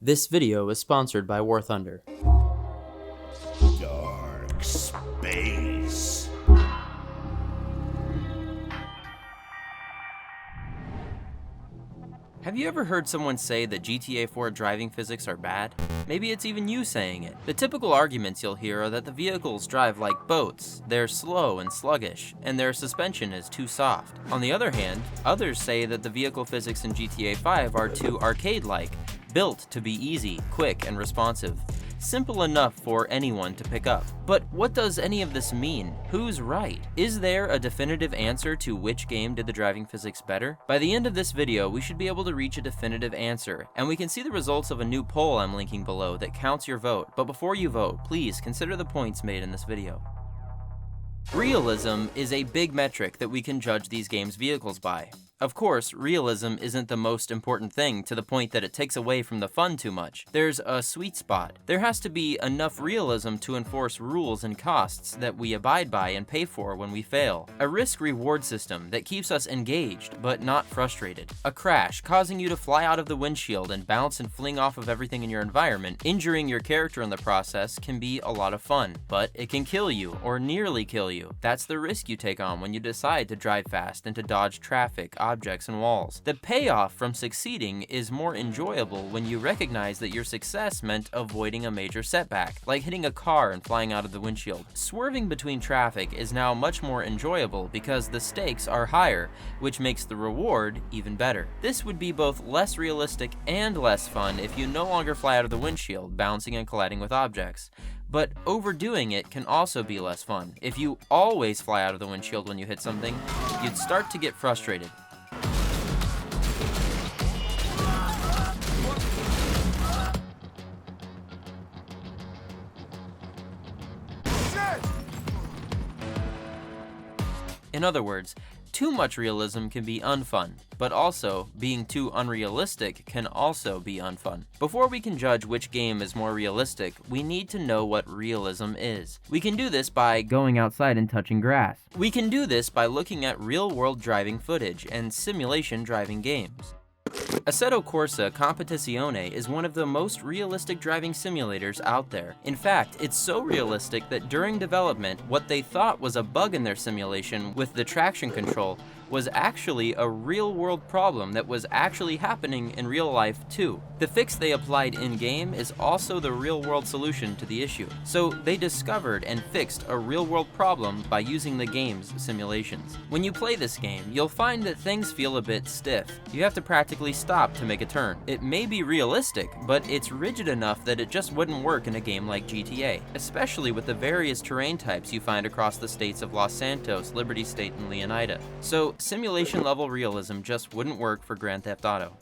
This video is sponsored by War Thunder. Dark space. Have you ever heard someone say that GTA 4 driving physics are bad? Maybe it's even you saying it. The typical arguments you'll hear are that the vehicles drive like boats, they're slow and sluggish, and their suspension is too soft. On the other hand, others say that the vehicle physics in GTA 5 are too arcade-like, built to be easy, quick, and responsive. Simple enough for anyone to pick up. But what does any of this mean? Who's right? Is there a definitive answer to which game did the driving physics better? By the end of this video, we should be able to reach a definitive answer, and we can see the results of a new poll I'm linking below that counts your vote. But before you vote, please consider the points made in this video. Realism is a big metric that we can judge these games' vehicles by. Of course, realism isn't the most important thing to the point that it takes away from the fun too much. There's a sweet spot. There has to be enough realism to enforce rules and costs that we abide by and pay for when we fail. A risk-reward system that keeps us engaged but not frustrated. A crash causing you to fly out of the windshield and bounce and fling off of everything in your environment, injuring your character in the process, can be a lot of fun. But it can kill you, or nearly kill you. That's the risk you take on when you decide to drive fast and to dodge traffic, objects, and walls. The payoff from succeeding is more enjoyable when you recognize that your success meant avoiding a major setback, like hitting a car and flying out of the windshield. Swerving between traffic is now much more enjoyable because the stakes are higher, which makes the reward even better. This would be both less realistic and less fun if you no longer fly out of the windshield, bouncing and colliding with objects. But overdoing it can also be less fun. If you always fly out of the windshield when you hit something, you'd start to get frustrated. In other words, too much realism can be unfun, but also, being too unrealistic can also be unfun. Before we can judge which game is more realistic, we need to know what realism is. We can do this by going outside and touching grass. We can do this by looking at real-world driving footage and simulation driving games. Assetto Corsa Competizione is one of the most realistic driving simulators out there. In fact, it's so realistic that during development, what they thought was a bug in their simulation with the traction control was actually a real-world problem that was actually happening in real life too. The fix they applied in-game is also the real-world solution to the issue. So they discovered and fixed a real-world problem by using the game's simulations. When you play this game, you'll find that things feel a bit stiff. You have to practically stop to make a turn. It may be realistic, but it's rigid enough that it just wouldn't work in a game like GTA, especially with the various terrain types you find across the states of Los Santos, Liberty State, and Leonida. So simulation-level realism just wouldn't work for Grand Theft Auto.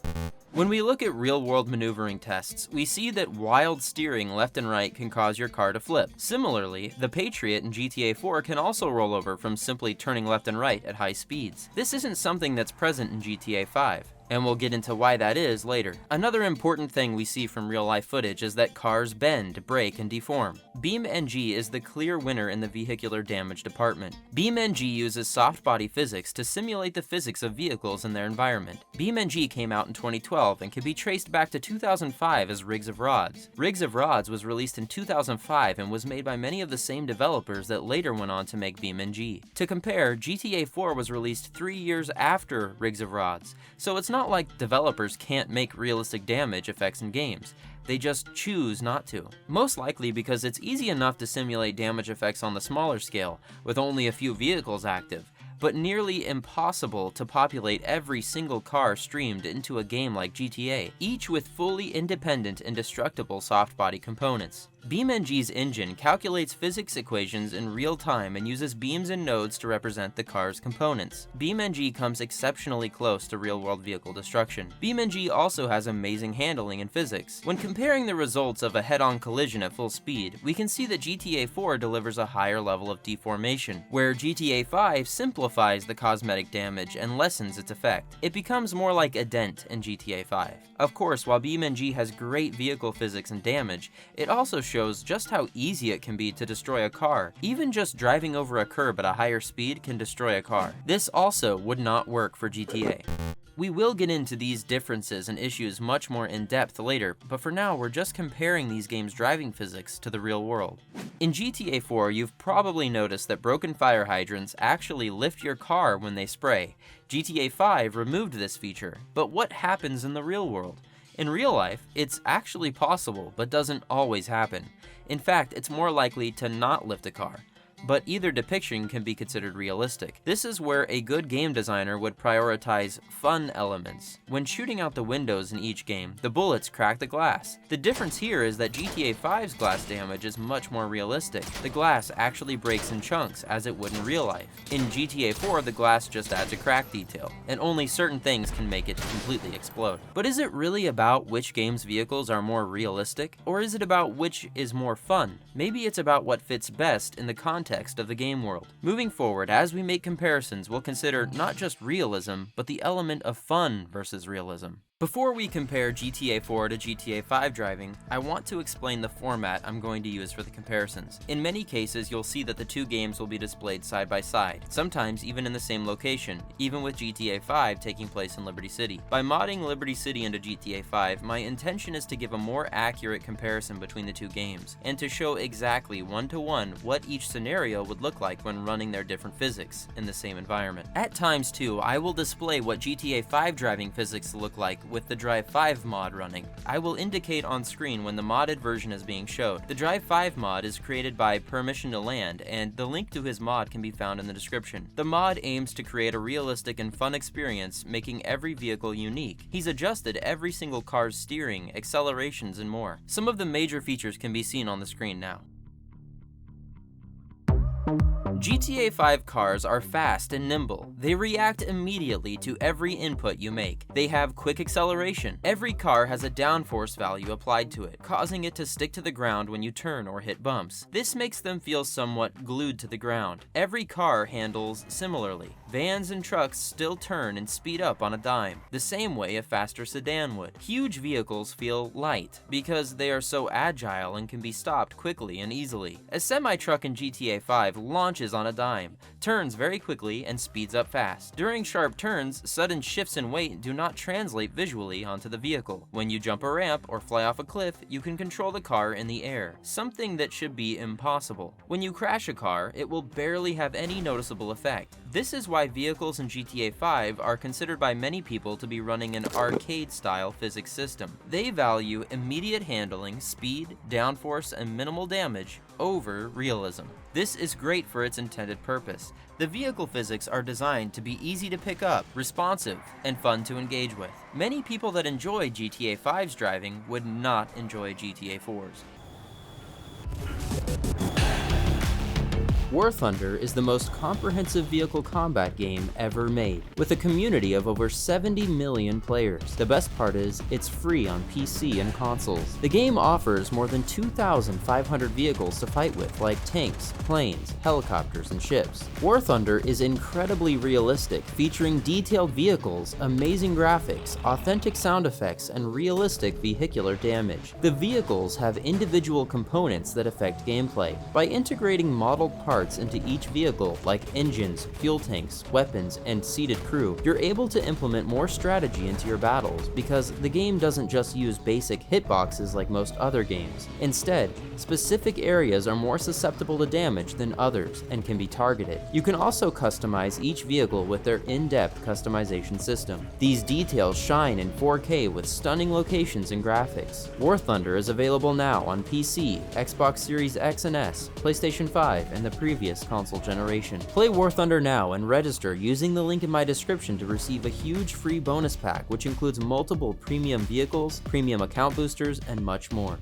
When we look at real-world maneuvering tests, we see that wild steering left and right can cause your car to flip. Similarly, the Patriot in GTA 4 can also roll over from simply turning left and right at high speeds. This isn't something that's present in GTA 5. And we'll get into why that is later. Another important thing we see from real-life footage is that cars bend, break, and deform. BeamNG is the clear winner in the vehicular damage department. BeamNG uses soft body physics to simulate the physics of vehicles in their environment. BeamNG came out in 2012 and can be traced back to 2005 as Rigs of Rods. Rigs of Rods was released in 2005 and was made by many of the same developers that later went on to make BeamNG. To compare, GTA 4 was released 3 years after Rigs of Rods, so it's not like developers can't make realistic damage effects in games. They just choose not to. Most likely because it's easy enough to simulate damage effects on the smaller scale, with only a few vehicles active, but nearly impossible to populate every single car streamed into a game like GTA, each with fully independent indestructible soft body components. BeamNG's engine calculates physics equations in real time and uses beams and nodes to represent the car's components. BeamNG comes exceptionally close to real-world vehicle destruction. BeamNG also has amazing handling in physics. When comparing the results of a head-on collision at full speed, we can see that GTA 4 delivers a higher level of deformation, where GTA 5 simplifies the cosmetic damage and lessens its effect. It becomes more like a dent in GTA 5. Of course, while BeamNG has great vehicle physics and damage, it also shows just how easy it can be to destroy a car. Even just driving over a curb at a higher speed can destroy a car. This also would not work for GTA. We will get into these differences and issues much more in depth later, but for now we're just comparing these games' driving physics to the real world. In GTA 4, you've probably noticed that broken fire hydrants actually lift your car when they spray. GTA 5 removed this feature, but what happens in the real world? In real life, it's actually possible, but doesn't always happen. In fact, it's more likely to not lift a car. But either depiction can be considered realistic. This is where a good game designer would prioritize fun elements. When shooting out the windows in each game, the bullets crack the glass. The difference here is that GTA 5's glass damage is much more realistic. The glass actually breaks in chunks, as it would in real life. In GTA 4, the glass just adds a crack detail, and only certain things can make it completely explode. But is it really about which game's vehicles are more realistic? Or is it about which is more fun? Maybe it's about what fits best in the context of the game world. Moving forward, as we make comparisons, we'll consider not just realism, but the element of fun versus realism. Before we compare GTA 4 to GTA 5 driving, I want to explain the format I'm going to use for the comparisons. In many cases, you'll see that the two games will be displayed side by side, sometimes even in the same location, even with GTA 5 taking place in Liberty City. By modding Liberty City into GTA 5, my intention is to give a more accurate comparison between the two games, and to show exactly one-to-one what each scenario would look like when running their different physics in the same environment. At times too, I will display what GTA 5 driving physics look like with the Drive 5 mod running. I will indicate on screen when the modded version is being showed. The Drive 5 mod is created by PermissionToLand, and the link to his mod can be found in the description. The mod aims to create a realistic and fun experience, making every vehicle unique. He's adjusted every single car's steering, accelerations, and more. Some of the major features can be seen on the screen now. GTA 5 cars are fast and nimble. They react immediately to every input you make. They have quick acceleration. Every car has a downforce value applied to it, causing it to stick to the ground when you turn or hit bumps. This makes them feel somewhat glued to the ground. Every car handles similarly. Vans and trucks still turn and speed up on a dime, the same way a faster sedan would. Huge vehicles feel light because they are so agile and can be stopped quickly and easily. A semi-truck in GTA 5 launches on a dime, turns very quickly, and speeds up fast. During sharp turns, sudden shifts in weight do not translate visually onto the vehicle. When you jump a ramp or fly off a cliff, you can control the car in the air, something that should be impossible. When you crash a car, it will barely have any noticeable effect. This is why vehicles in GTA 5 are considered by many people to be running an arcade-style physics system. They value immediate handling, speed, downforce, and minimal damage over realism. This is great for its intended purpose. The vehicle physics are designed to be easy to pick up, responsive, and fun to engage with. Many people that enjoy GTA 5's driving would not enjoy GTA 4's. War Thunder is the most comprehensive vehicle combat game ever made, with a community of over 70 million players. The best part is, it's free on PC and consoles. The game offers more than 2,500 vehicles to fight with, like tanks, planes, helicopters, and ships. War Thunder is incredibly realistic, featuring detailed vehicles, amazing graphics, authentic sound effects, and realistic vehicular damage. The vehicles have individual components that affect gameplay. By integrating modeled parts into each vehicle, like engines, fuel tanks, weapons, and seated crew, you're able to implement more strategy into your battles, because the game doesn't just use basic hitboxes like most other games. Instead, specific areas are more susceptible to damage than others and can be targeted. You can also customize each vehicle with their in-depth customization system. These details shine in 4K with stunning locations and graphics. War Thunder is available now on PC, Xbox Series X and S, PlayStation 5, and the previous console generation. Play War Thunder now and register using the link in my description to receive a huge free bonus pack, which includes multiple premium vehicles, premium account boosters, and much more.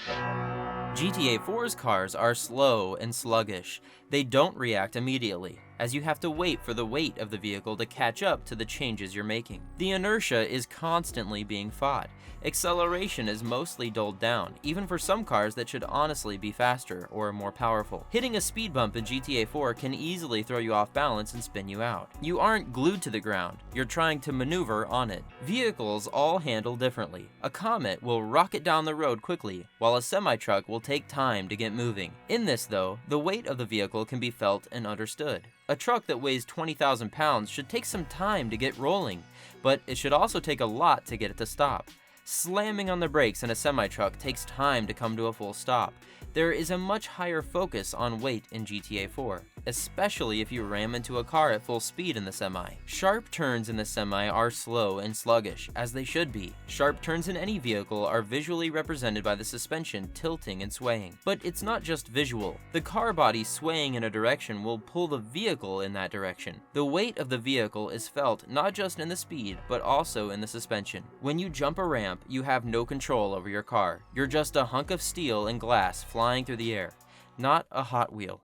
GTA 4's cars are slow and sluggish. They don't react immediately, as you have to wait for the weight of the vehicle to catch up to the changes you're making. The inertia is constantly being fought, Acceleration is mostly dulled down, even for some cars that should honestly be faster or more powerful. Hitting a speed bump in GTA 4 can easily throw you off balance and spin you out. You aren't glued to the ground, you're trying to maneuver on it. Vehicles all handle differently. A Comet will rocket down the road quickly, while a semi-truck will take time to get moving. In this though, the weight of the vehicle can be felt and understood. A truck that weighs 20,000 pounds should take some time to get rolling, but it should also take a lot to get it to stop. Slamming on the brakes in a semi-truck takes time to come to a full stop. There is a much higher focus on weight in GTA 4, especially if you ram into a car at full speed in the semi. Sharp turns in the semi are slow and sluggish, as they should be. Sharp turns in any vehicle are visually represented by the suspension tilting and swaying. But it's not just visual. The car body swaying in a direction will pull the vehicle in that direction. The weight of the vehicle is felt not just in the speed, but also in the suspension. When you jump a ramp, you have no control over your car. You're just a hunk of steel and glass flying through the air, not a Hot Wheel.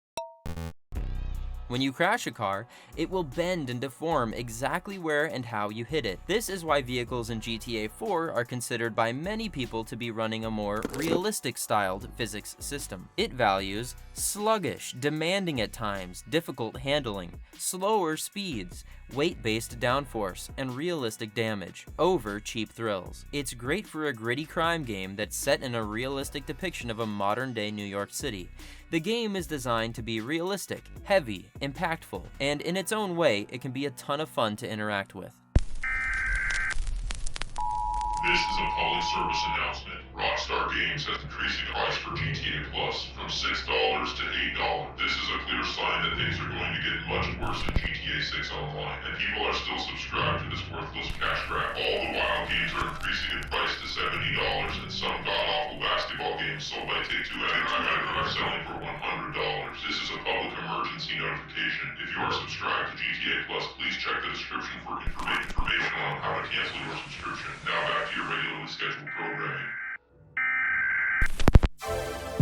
When you crash a car, it will bend and deform exactly where and how you hit it. This is why vehicles in GTA 4 are considered by many people to be running a more realistic styled physics system. It values sluggish, demanding at times, difficult handling, slower speeds, weight-based downforce, and realistic damage over cheap thrills. It's great for a gritty crime game that's set in a realistic depiction of a modern-day New York City. The game is designed to be realistic, heavy, impactful, and in its own way, it can be a ton of fun to interact with. This is a public service announcement. Rockstar Games has increased the price for GTA Plus from $6 to $8. This is a clear sign that things are going to get much worse in GTA 6 Online, and people are still subscribed to this worthless cash grab. All the wild games are increasing in price to $70, and some god-awful basketball games sold by Take-Two are selling for $100. This is a public emergency notification. If you are subscribed to GTA Plus, please check the description for information on how to cancel your subscription. Now back to your regularly scheduled programming.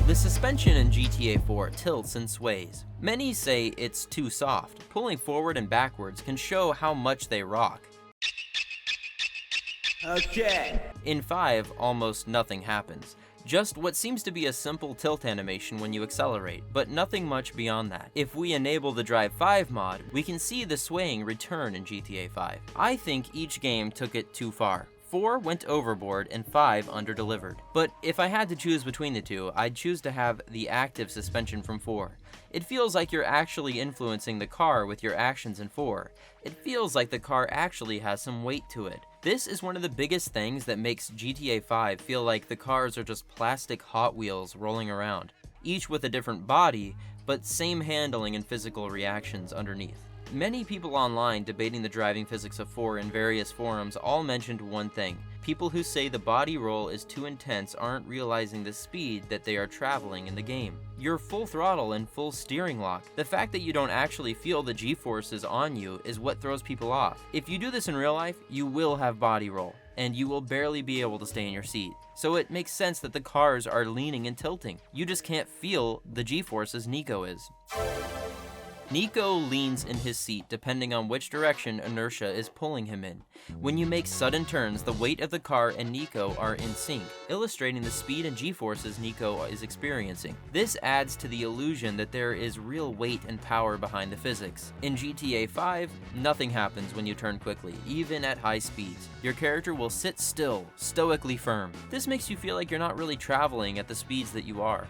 The suspension in GTA 4 tilts and sways. Many say it's too soft. Pulling forward and backwards can show how much they rock. Okay. In 5, almost nothing happens. Just what seems to be a simple tilt animation when you accelerate, but nothing much beyond that. If we enable the Drive 5 mod, we can see the swaying return in GTA 5. I think each game took it too far. 4 went overboard and 5 underdelivered. But if I had to choose between the two, I'd choose to have the active suspension from 4. It feels like you're actually influencing the car with your actions in 4. It feels like the car actually has some weight to it. This is one of the biggest things that makes GTA 5 feel like the cars are just plastic Hot Wheels rolling around, each with a different body, but same handling and physical reactions underneath. Many people online debating the driving physics of 4 in various forums all mentioned one thing. People who say the body roll is too intense aren't realizing the speed that they are traveling in the game. You're full throttle and full steering lock. The fact that you don't actually feel the G-forces on you is what throws people off. If you do this in real life, you will have body roll, and you will barely be able to stay in your seat. So it makes sense that the cars are leaning and tilting. You just can't feel the G-forces Nico is. Nico leans in his seat depending on which direction Inertia is pulling him in. When you make sudden turns, the weight of the car and Nico are in sync, illustrating the speed and G-forces Nico is experiencing. This adds to the illusion that there is real weight and power behind the physics. In GTA 5, nothing happens when you turn quickly, even at high speeds. Your character will sit still, stoically firm. This makes you feel like you're not really traveling at the speeds that you are.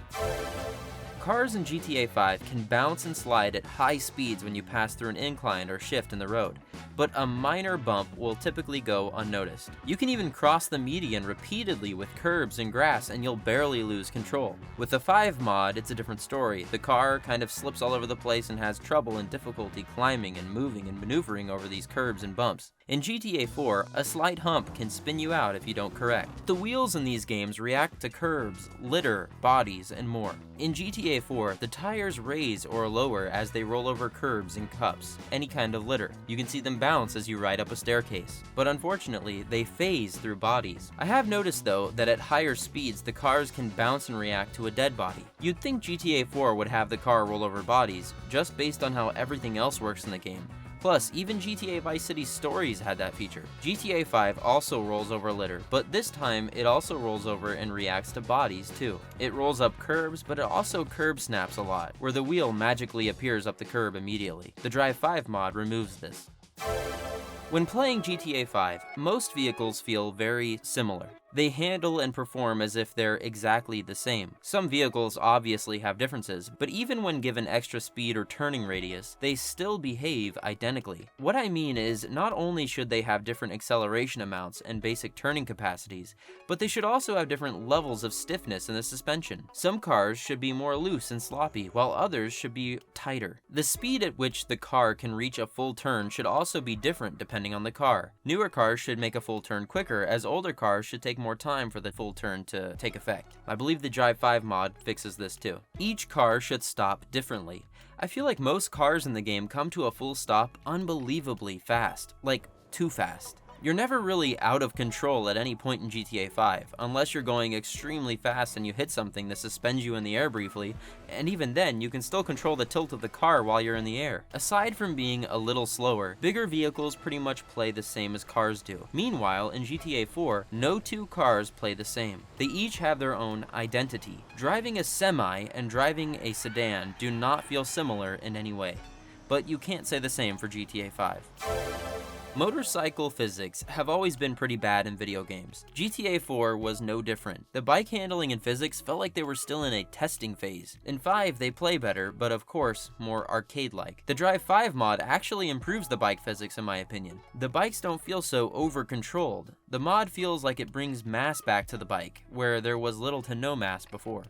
Cars in GTA 5 can bounce and slide at high speeds when you pass through an incline or shift in the road, but a minor bump will typically go unnoticed. You can even cross the median repeatedly with curbs and grass and you'll barely lose control. With the 5 mod, it's a different story. The car kind of slips all over the place and has trouble and difficulty climbing and moving and maneuvering over these curbs and bumps. In GTA 4, a slight hump can spin you out if you don't correct. The wheels in these games react to curbs, litter, bodies, and more. In GTA 4, the tires raise or lower as they roll over curbs and cups, any kind of litter. You can see them bounce as you ride up a staircase. But unfortunately, they phase through bodies. I have noticed though that at higher speeds, the cars can bounce and react to a dead body. You'd think GTA 4 would have the car roll over bodies, just based on how everything else works in the game. Plus, even GTA Vice City Stories had that feature. GTA 5 also rolls over litter, but this time it also rolls over and reacts to bodies too. It rolls up curbs, but it also curb snaps a lot, where the wheel magically appears up the curb immediately. The Drive 5 mod removes this. When playing GTA 5, most vehicles feel very similar. They handle and perform as if they're exactly the same. Some vehicles obviously have differences, but even when given extra speed or turning radius, they still behave identically. What I mean is, not only should they have different acceleration amounts and basic turning capacities, but they should also have different levels of stiffness in the suspension. Some cars should be more loose and sloppy, while others should be tighter. The speed at which the car can reach a full turn should also be different depending on the car. Newer cars should make a full turn quicker, as older cars should take more time for the full turn to take effect. I believe the Drive 5 mod fixes this too. Each car should stop differently. I feel like most cars in the game come to a full stop unbelievably fast, like too fast. You're never really out of control at any point in GTA 5, unless you're going extremely fast and you hit something that suspends you in the air briefly, and even then, you can still control the tilt of the car while you're in the air. Aside from being a little slower, bigger vehicles pretty much play the same as cars do. Meanwhile, in GTA 4, no two cars play the same. They each have their own identity. Driving a semi and driving a sedan do not feel similar in any way, but you can't say the same for GTA 5. Motorcycle physics have always been pretty bad in video games. GTA 4 was no different. The bike handling and physics felt like they were still in a testing phase. In 5, they play better, but of course, more arcade-like. The Drive 5 mod actually improves the bike physics in my opinion. The bikes don't feel so over-controlled. The mod feels like it brings mass back to the bike, where there was little to no mass before.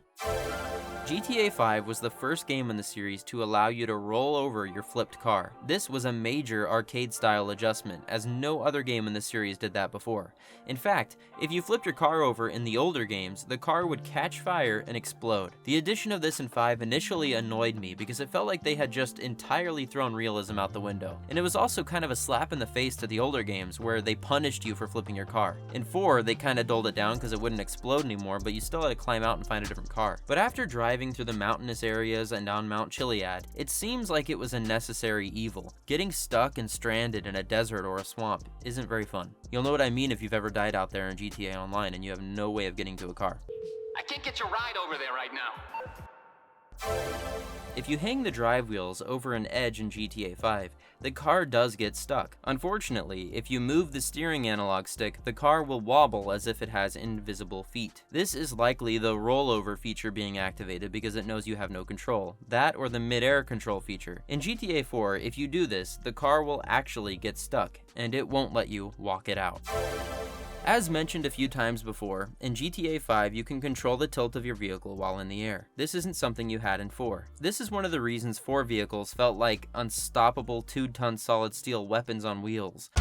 GTA 5 was the first game in the series to allow you to roll over your flipped car. This was a major arcade-style adjustment, as no other game in the series did that before. In fact, if you flipped your car over in the older games, the car would catch fire and explode. The addition of this in 5 initially annoyed me because it felt like they had just entirely thrown realism out the window. And it was also kind of a slap in the face to the older games, where they punished you for flipping your car. In 4, they kind of dulled it down because it wouldn't explode anymore, but you still had to climb out and find a different car. But after driving through the mountainous areas and on Mount Chiliad, it seems like it was a necessary evil. Getting stuck and stranded in a desert or a swamp isn't very fun. You'll know what I mean if you've ever died out there in GTA Online and you have no way of getting to a car. I can't get your ride over there right now. If you hang the drive wheels over an edge in GTA 5, the car does get stuck. Unfortunately, if you move the steering analog stick, the car will wobble as if it has invisible feet. This is likely the rollover feature being activated because it knows you have no control. That or the mid-air control feature. In GTA 4, if you do this, the car will actually get stuck, and it won't let you walk it out. As mentioned a few times before, in GTA 5 you can control the tilt of your vehicle while in the air. This isn't something you had in 4. This is one of the reasons 4 vehicles felt like unstoppable 2-ton solid steel weapons on wheels.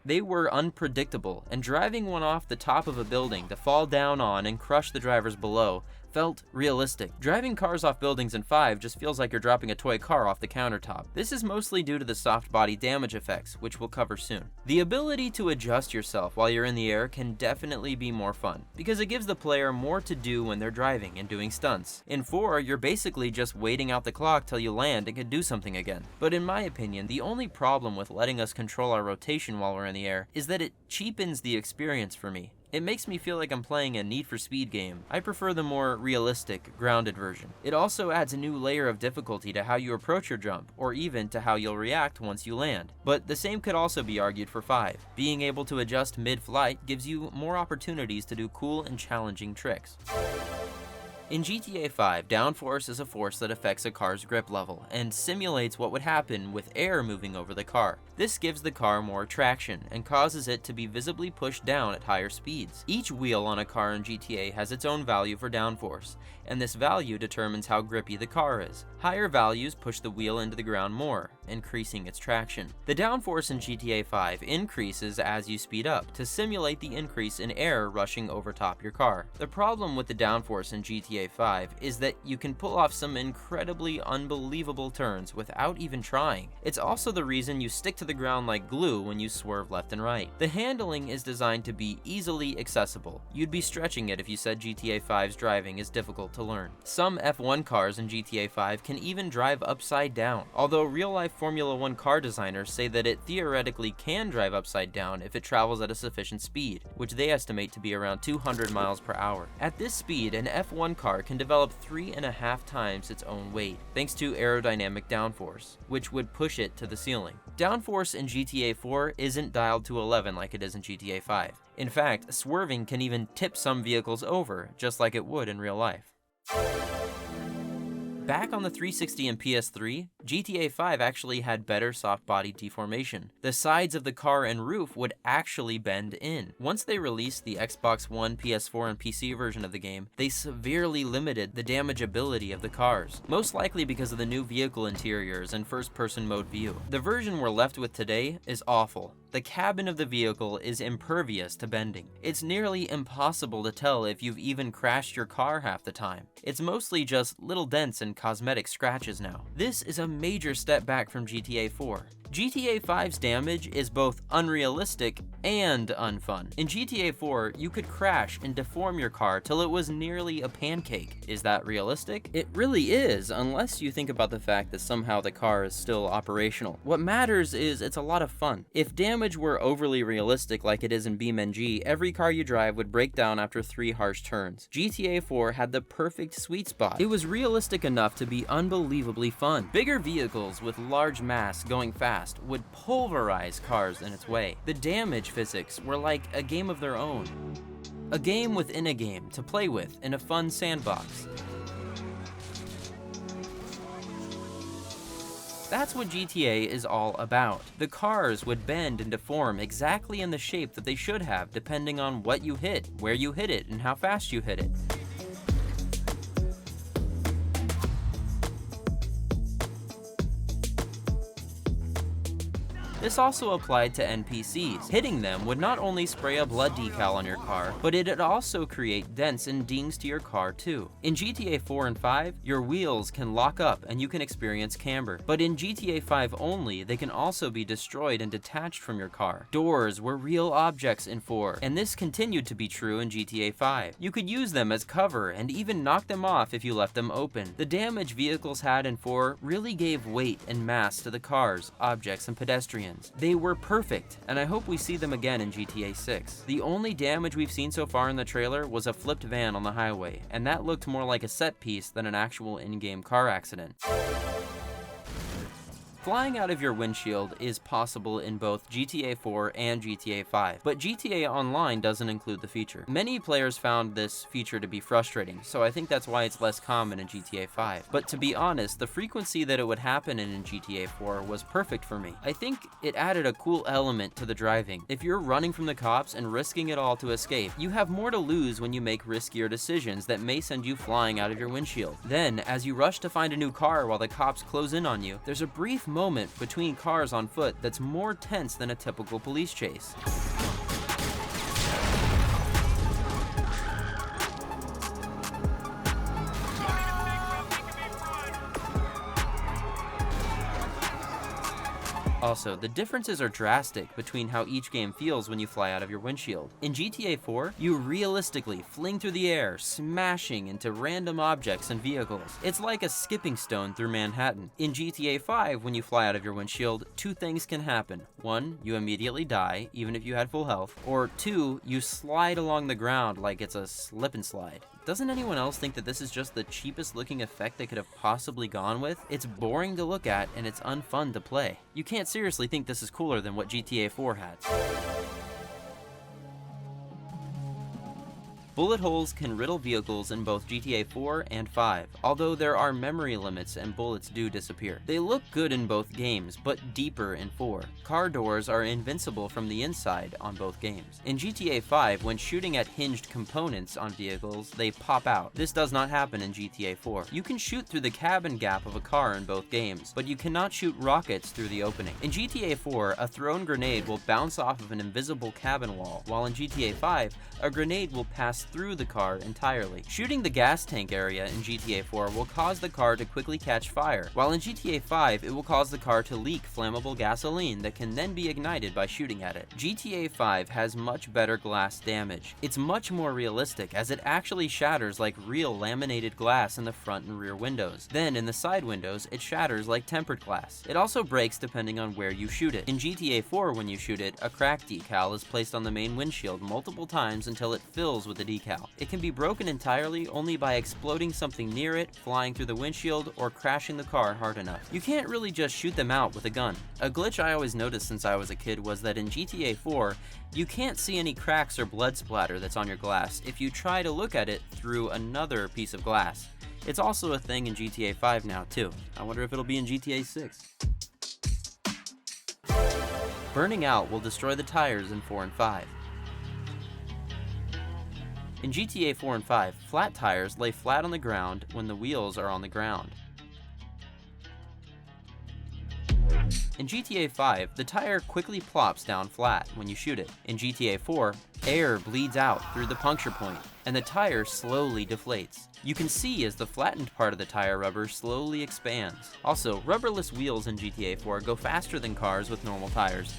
They were unpredictable, and driving one off the top of a building to fall down on and crush the drivers below felt realistic. Driving cars off buildings in 5 just feels like you're dropping a toy car off the countertop. This is mostly due to the soft body damage effects, which we'll cover soon. The ability to adjust yourself while you're in the air can definitely be more fun, because it gives the player more to do when they're driving and doing stunts. In 4, you're basically just waiting out the clock till you land and can do something again. But in my opinion, the only problem with letting us control our rotation while we're in the air is that it cheapens the experience for me. It makes me feel like I'm playing a Need for Speed game. I prefer the more realistic, grounded version. It also adds a new layer of difficulty to how you approach your jump, or even to how you'll react once you land. But the same could also be argued for 5. Being able to adjust mid-flight gives you more opportunities to do cool and challenging tricks. In GTA 5, Downforce is a force that affects a car's grip level and simulates what would happen with air moving over the car. This gives the car more traction and causes it to be visibly pushed down at higher speeds. Each wheel on a car in GTA has its own value for downforce, and this value determines how grippy the car is. Higher values push the wheel into the ground more, increasing its traction. The downforce in GTA 5 increases as you speed up to simulate the increase in air rushing over top your car. The problem with the downforce in GTA 5 is that you can pull off some incredibly unbelievable turns without even trying. It's also the reason you stick to to the ground like glue when you swerve left and right. The handling is designed to be easily accessible. You'd be stretching it if you said GTA 5's driving is difficult to learn. Some F1 cars in GTA 5 can even drive upside down, although real-life Formula 1 car designers say that it theoretically can drive upside down if it travels at a sufficient speed, which they estimate to be around 200 miles per hour. At this speed, an F1 car can develop 3.5 times its own weight, thanks to aerodynamic downforce, which would push it to the ceiling. Downforce in GTA 4 isn't dialed to 11 like it is in GTA 5. In fact, swerving can even tip some vehicles over, just like it would in real life. Back on the 360 and PS3, GTA 5 actually had better soft body deformation. The sides of the car and roof would actually bend in. Once they released the Xbox One, PS4, and PC version of the game, they severely limited the damageability of the cars, most likely because of the new vehicle interiors and first-person mode view. The version we're left with today is awful. The cabin of the vehicle is impervious to bending. It's nearly impossible to tell if you've even crashed your car half the time. It's mostly just little dents and cosmetic scratches now. This is a major step back from GTA 4. GTA 5's damage is both unrealistic and unfun. In GTA 4, you could crash and deform your car till it was nearly a pancake. Is that realistic? It really is, unless you think about the fact that somehow the car is still operational. What matters is it's a lot of fun. If damage were overly realistic like it is in BeamNG, every car you drive would break down after 3 harsh turns. GTA 4 had the perfect sweet spot. It was realistic enough to be unbelievably fun. Bigger vehicles with large mass going fast would pulverize cars in its way. The damage physics were like a game of their own. A game within a game to play with in a fun sandbox. That's what GTA is all about. The cars would bend and deform exactly in the shape that they should have, depending on what you hit, where you hit it, and how fast you hit it. This also applied to NPCs. Hitting them would not only spray a blood decal on your car, but it'd also create dents and dings to your car too. In GTA 4 and 5, your wheels can lock up and you can experience camber. But in GTA 5 only, they can also be destroyed and detached from your car. Doors were real objects in 4, and this continued to be true in GTA 5. You could use them as cover and even knock them off if you left them open. The damage vehicles had in 4 really gave weight and mass to the cars, objects, and pedestrians. They were perfect, and I hope we see them again in GTA 6. The only damage we've seen so far in the trailer was a flipped van on the highway, and that looked more like a set piece than an actual in-game car accident. Flying out of your windshield is possible in both GTA 4 and GTA 5, but GTA Online doesn't include the feature. Many players found this feature to be frustrating, so I think that's why it's less common in GTA 5. But to be honest, the frequency that it would happen in GTA 4 was perfect for me. I think it added a cool element to the driving. If you're running from the cops and risking it all to escape, you have more to lose when you make riskier decisions that may send you flying out of your windshield. Then, as you rush to find a new car while the cops close in on you, there's a brief moment between cars on foot that's more tense than a typical police chase. Also, the differences are drastic between how each game feels when you fly out of your windshield. In GTA 4, you realistically fling through the air, smashing into random objects and vehicles. It's like a skipping stone through Manhattan. In GTA 5, when you fly out of your windshield, 2 things can happen. 1, you immediately die, even if you had full health. Or 2, you slide along the ground like it's a slip and slide. Doesn't anyone else think that this is just the cheapest looking effect they could have possibly gone with? It's boring to look at and it's unfun to play. You can't seriously think this is cooler than what GTA 4 had. Bullet holes can riddle vehicles in both GTA 4 and 5, although there are memory limits and bullets do disappear. They look good in both games, but deeper in 4. Car doors are invincible from the inside on both games. In GTA 5, when shooting at hinged components on vehicles, they pop out. This does not happen in GTA 4. You can shoot through the cabin gap of a car in both games, but you cannot shoot rockets through the opening. In GTA 4, a thrown grenade will bounce off of an invisible cabin wall, while in GTA 5, a grenade will pass pass through the car entirely. Shooting the gas tank area in GTA 4 will cause the car to quickly catch fire, while in GTA 5 it will cause the car to leak flammable gasoline that can then be ignited by shooting at it. GTA 5 has much better glass damage. It's much more realistic as it actually shatters like real laminated glass in the front and rear windows. Then in the side windows, it shatters like tempered glass. It also breaks depending on where you shoot it. In GTA 4, when you shoot it, a crack decal is placed on the main windshield multiple times until it fills with the decal. It can be broken entirely only by exploding something near it, flying through the windshield, or crashing the car hard enough. You can't really just shoot them out with a gun. A glitch I always noticed since I was a kid was that in GTA 4, you can't see any cracks or blood splatter that's on your glass if you try to look at it through another piece of glass. It's also a thing in GTA 5 now too. I wonder if it'll be in GTA 6. Burning out will destroy the tires in 4 and 5. In GTA 4 and 5, flat tires lay flat on the ground when the wheels are on the ground. In GTA 5, the tire quickly plops down flat when you shoot it. In GTA 4, air bleeds out through the puncture point, and the tire slowly deflates. You can see as the flattened part of the tire rubber slowly expands. Also, rubberless wheels in GTA 4 go faster than cars with normal tires.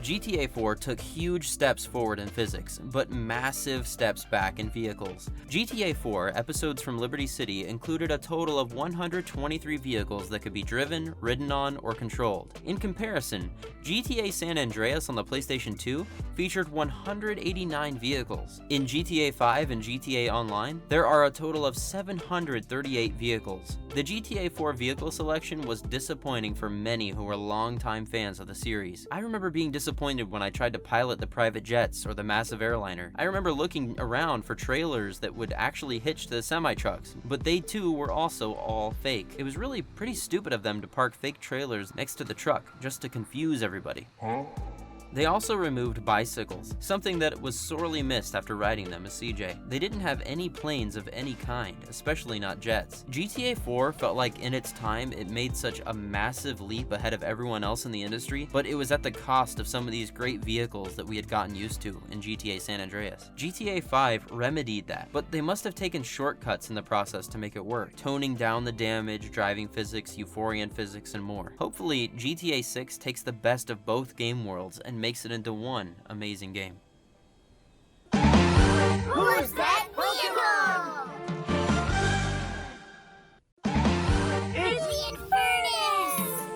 GTA 4 took huge steps forward in physics, but massive steps back in vehicles. GTA 4 episodes from Liberty City included a total of 123 vehicles that could be driven, ridden on, or controlled. In comparison, GTA San Andreas on the PlayStation 2 featured 189 vehicles. In GTA 5 and GTA Online, there are a total of 738 vehicles. The GTA 4 vehicle selection was disappointing for many who were longtime fans of the series. I remember being disappointed when I tried to pilot the private jets or the massive airliner. I remember looking around for trailers that would actually hitch to the semi-trucks, but they too were also all fake. It was really pretty stupid of them to park fake trailers next to the truck, just to confuse everybody. They also removed bicycles, something that was sorely missed after riding them as CJ. They didn't have any planes of any kind, especially not jets. GTA 4 felt like in its time it made such a massive leap ahead of everyone else in the industry, but it was at the cost of some of these great vehicles that we had gotten used to in GTA San Andreas. GTA 5 remedied that, but they must have taken shortcuts in the process to make it work, toning down the damage, driving physics, Euphorian physics, and more. Hopefully, GTA 6 takes the best of both game worlds and makes it into one amazing game. Who's that vehicle? It's the Infernus!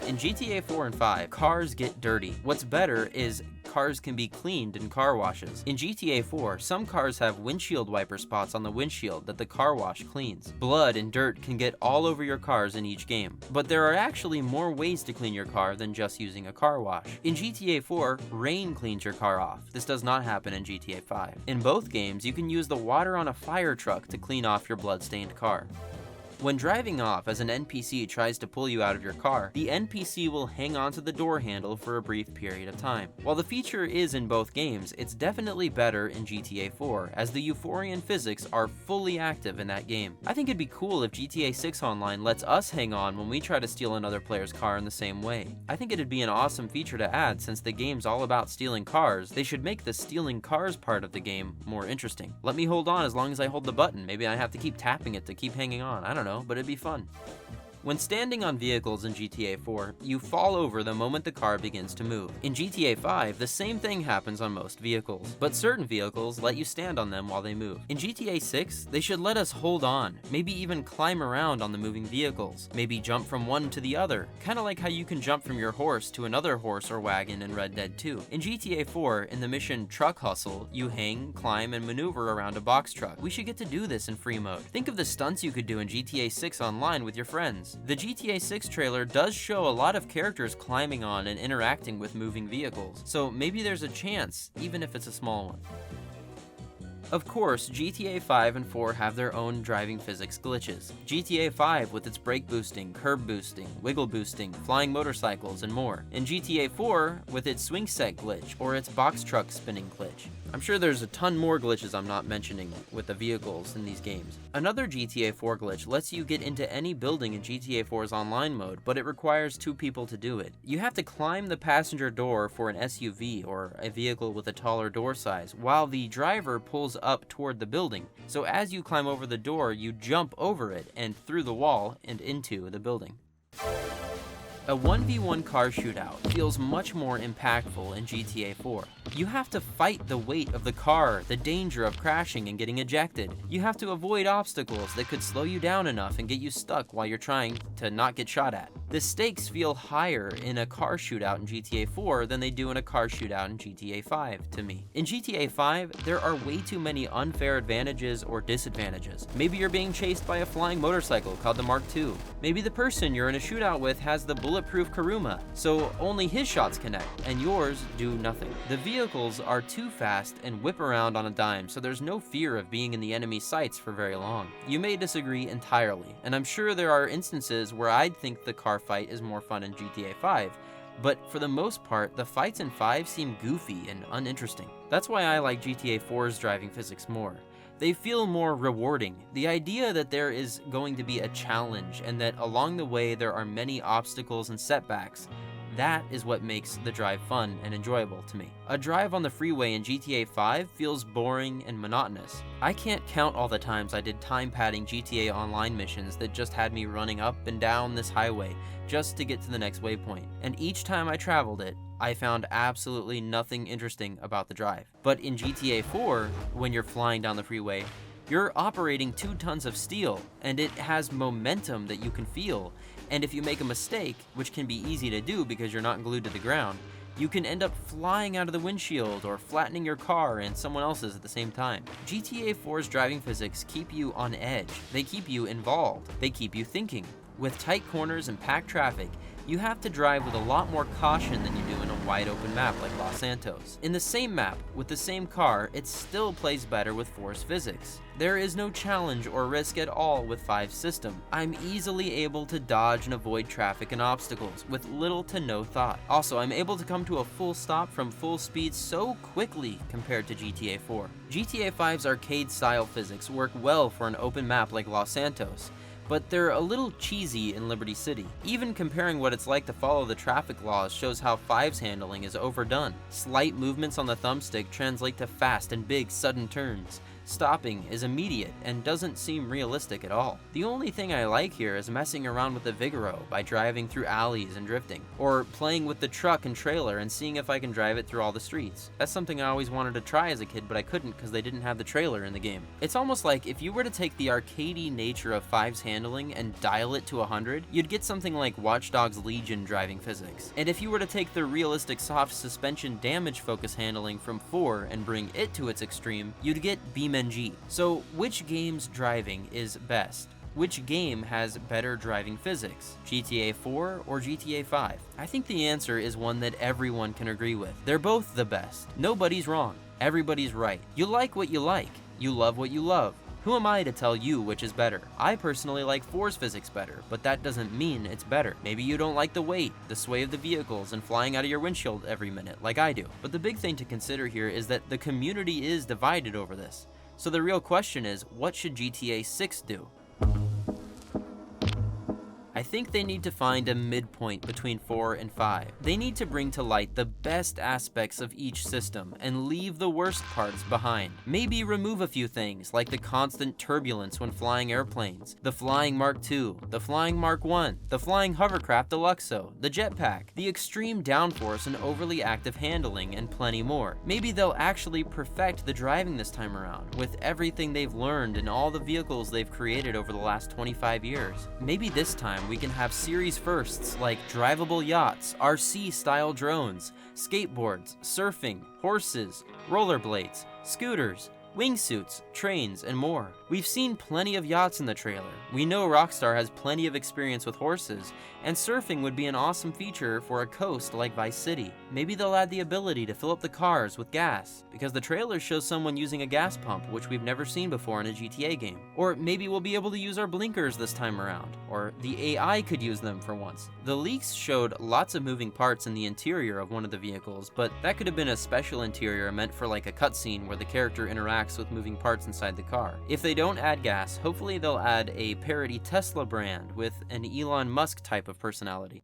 In GTA 4 and 5, cars get dirty. What's better is cars can be cleaned in car washes. In GTA 4, some cars have windshield wiper spots on the windshield that the car wash cleans. Blood and dirt can get all over your cars in each game, but there are actually more ways to clean your car than just using a car wash. In GTA 4, rain cleans your car off. This does not happen in GTA 5. In both games, you can use the water on a fire truck to clean off your blood-stained car. When driving off as an NPC tries to pull you out of your car, the NPC will hang onto the door handle for a brief period of time. While the feature is in both games, it's definitely better in GTA 4, as the Euphorian physics are fully active in that game. I think it'd be cool if GTA 6 Online lets us hang on when we try to steal another player's car in the same way. I think it'd be an awesome feature to add since the game's all about stealing cars. They should make the stealing cars part of the game more interesting. Let me hold on as long as I hold the button. Maybe I have to keep tapping it to keep hanging on. I don't know, but it'd be fun. When standing on vehicles in GTA 4, you fall over the moment the car begins to move. In GTA 5, the same thing happens on most vehicles, but certain vehicles let you stand on them while they move. In GTA 6, they should let us hold on, maybe even climb around on the moving vehicles, maybe jump from one to the other, kinda like how you can jump from your horse to another horse or wagon in Red Dead 2. In GTA 4, in the mission Truck Hustle, you hang, climb, and maneuver around a box truck. We should get to do this in free mode. Think of the stunts you could do in GTA 6 Online with your friends. The GTA 6 trailer does show a lot of characters climbing on and interacting with moving vehicles, so maybe there's a chance, even if it's a small one. Of course, GTA 5 and 4 have their own driving physics glitches. GTA 5 with its brake boosting, curb boosting, wiggle boosting, flying motorcycles, and more. And GTA 4 with its swing set glitch or its box truck spinning glitch. I'm sure there's a ton more glitches I'm not mentioning with the vehicles in these games. Another GTA 4 glitch lets you get into any building in GTA 4's online mode, but it requires 2 people to do it. You have to climb the passenger door for an SUV or a vehicle with a taller door size, while the driver pulls up toward the building. So as you climb over the door, you jump over it and through the wall and into the building. A 1v1 car shootout feels much more impactful in GTA 4. You have to fight the weight of the car, the danger of crashing and getting ejected. You have to avoid obstacles that could slow you down enough and get you stuck while you're trying to not get shot at. The stakes feel higher in a car shootout in GTA 4 than they do in a car shootout in GTA 5 to me. In GTA 5, there are way too many unfair advantages or disadvantages. Maybe you're being chased by a flying motorcycle called the Mark II. Maybe the person you're in a shootout with has the bulletproof Karuma, so only his shots connect, and yours do nothing. The vehicles are too fast and whip around on a dime, so there's no fear of being in the enemy's sights for very long. You may disagree entirely, and I'm sure there are instances where I'd think the car fight is more fun in GTA 5, but for the most part, the fights in 5 seem goofy and uninteresting. That's why I like GTA 4's driving physics more. They feel more rewarding. The idea that there is going to be a challenge and that along the way there are many obstacles and setbacks, that is what makes the drive fun and enjoyable to me. A drive on the freeway in GTA 5 feels boring and monotonous. I can't count all the times I did time padding GTA Online missions that just had me running up and down this highway just to get to the next waypoint. And each time I traveled it, I found absolutely nothing interesting about the drive. But in GTA 4, when you're flying down the freeway, you're operating 2 tons of steel, and it has momentum that you can feel. And if you make a mistake, which can be easy to do because you're not glued to the ground, you can end up flying out of the windshield or flattening your car and someone else's at the same time. GTA 4's driving physics keep you on edge. They keep you involved. They keep you thinking. With tight corners and packed traffic, you have to drive with a lot more caution than you do in a wide open map like Los Santos. In the same map, with the same car, it still plays better with force physics. There is no challenge or risk at all with 5's system. I'm easily able to dodge and avoid traffic and obstacles with little to no thought. Also, I'm able to come to a full stop from full speed so quickly compared to GTA 4. GTA 5's arcade-style physics work well for an open map like Los Santos, but they're a little cheesy in Liberty City. Even comparing what it's like to follow the traffic laws shows how 5's handling is overdone. Slight movements on the thumbstick translate to fast and big sudden turns. Stopping is immediate and doesn't seem realistic at all. The only thing I like here is messing around with the Vigoro by driving through alleys and drifting, or playing with the truck and trailer and seeing if I can drive it through all the streets. That's something I always wanted to try as a kid, but I couldn't because they didn't have the trailer in the game. It's almost like if you were to take the arcadey nature of 5's handling and dial it to 100, you'd get something like Watch Dogs Legion driving physics. And if you were to take the realistic soft suspension damage focus handling from 4 and bring it to its extreme, you'd get BeamNG. So which game's driving is best? Which game has better driving physics? GTA 4 or GTA 5? I think the answer is one that everyone can agree with. They're both the best. Nobody's wrong. Everybody's right. You like what you like. You love what you love. Who am I to tell you which is better? I personally like 4's physics better, but that doesn't mean it's better. Maybe you don't like the weight, the sway of the vehicles, and flying out of your windshield every minute, like I do. But the big thing to consider here is that the community is divided over this. So the real question is, what should GTA 6 do? I think they need to find a midpoint between 4 and 5. They need to bring to light the best aspects of each system and leave the worst parts behind. Maybe remove a few things like the constant turbulence when flying airplanes, the flying Mark II, the flying Mark I, the flying hovercraft Deluxo, the jetpack, the extreme downforce and overly active handling, and plenty more. Maybe they'll actually perfect the driving this time around with everything they've learned and all the vehicles they've created over the last 25 years. Maybe this time we can have series firsts like drivable yachts, RC-style drones, skateboards, surfing, horses, rollerblades, scooters, wingsuits, trains, and more. We've seen plenty of yachts in the trailer. We know Rockstar has plenty of experience with horses, and surfing would be an awesome feature for a coast like Vice City. Maybe they'll add the ability to fill up the cars with gas, because the trailer shows someone using a gas pump, which we've never seen before in a GTA game. Or maybe we'll be able to use our blinkers this time around, or the AI could use them for once. The leaks showed lots of moving parts in the interior of one of the vehicles, but that could have been a special interior meant for like a cutscene where the character interacts with moving parts inside the car. If they don't add gas, hopefully they'll add a parody Tesla brand with an Elon Musk type of personality.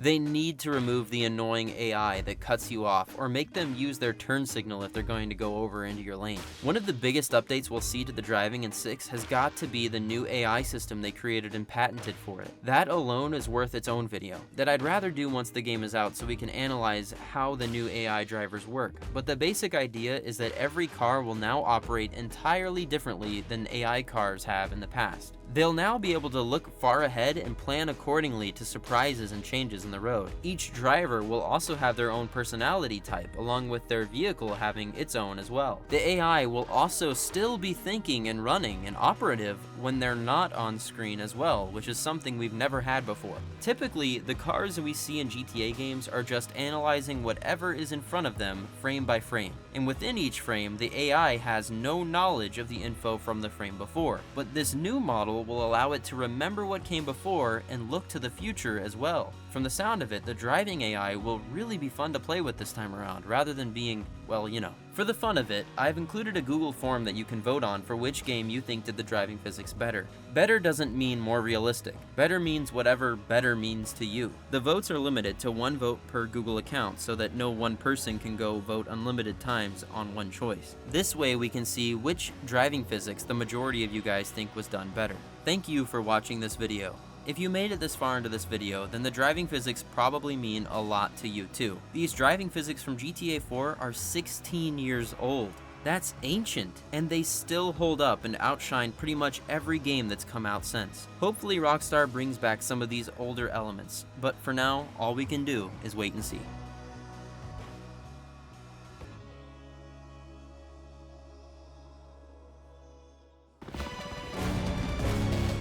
They need to remove the annoying AI that cuts you off, or make them use their turn signal if they're going to go over into your lane. One of the biggest updates we'll see to the driving in 6 has got to be the new AI system they created and patented for it. That alone is worth its own video, that I'd rather do once the game is out so we can analyze how the new AI drivers work. But the basic idea is that every car will now operate entirely differently than AI cars have in the past. They'll now be able to look far ahead and plan accordingly to surprises and changes in the road. Each driver will also have their own personality type, along with their vehicle having its own as well. The AI will also still be thinking and running and operative when they're not on screen as well, which is something we've never had before. Typically, the cars we see in GTA games are just analyzing whatever is in front of them frame by frame. And within each frame, the AI has no knowledge of the info from the frame before. But this new model will allow it to remember what came before and look to the future as well. From the sound of it, the driving AI will really be fun to play with this time around, rather than being, well, you know. For the fun of it, I've included a Google form that you can vote on for which game you think did the driving physics better. Better doesn't mean more realistic. Better means whatever better means to you. The votes are limited to 1 vote per Google account so that no one person can go vote unlimited times on one choice. This way we can see which driving physics the majority of you guys think was done better. Thank you for watching this video. If you made it this far into this video, then the driving physics probably mean a lot to you too. These driving physics from GTA 4 are 16 years old. That's ancient, and they still hold up and outshine pretty much every game that's come out since. Hopefully Rockstar brings back some of these older elements, but for now, all we can do is wait and see.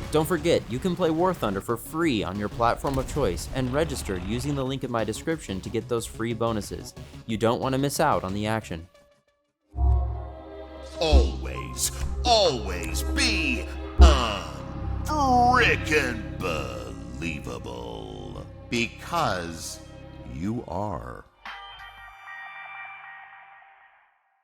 Don't forget, you can play War Thunder for free on your platform of choice and register using the link in my description to get those free bonuses. You don't want to miss out on the action. Always, always be unfrickin' believable. Because you are.